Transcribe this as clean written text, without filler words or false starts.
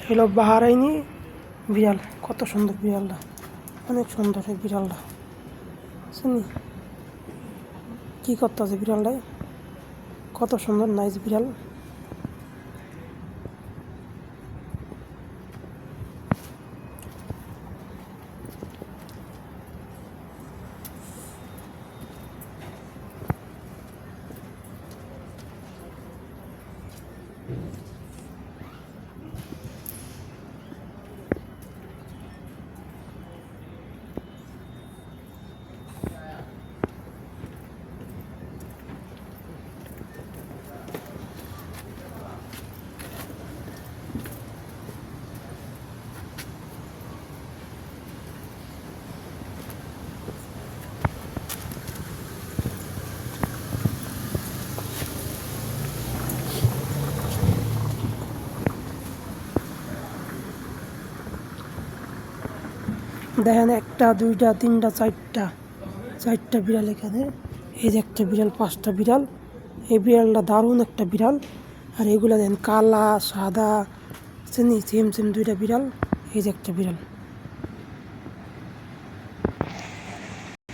হলো বাহারাইনি বিড়াল। কত সুন্দর বিড়ালটা, অনেক সুন্দর এই বিড়ালটা। শুনি কী করতে আছে বিড়ালটায়, কত সুন্দর নাইস বিড়াল। দেখেন, একটা দুইটা তিনটা চারটা বিড়াল এখানে। এই যে একটা বিড়াল, পাঁচটা বিড়াল। এই বিড়ালটা দারুণ একটা বিড়াল। আর এগুলা দেখেন কালা সাদা, চিনি সেম দুইটা বিড়াল। এই যে একটা বিড়াল।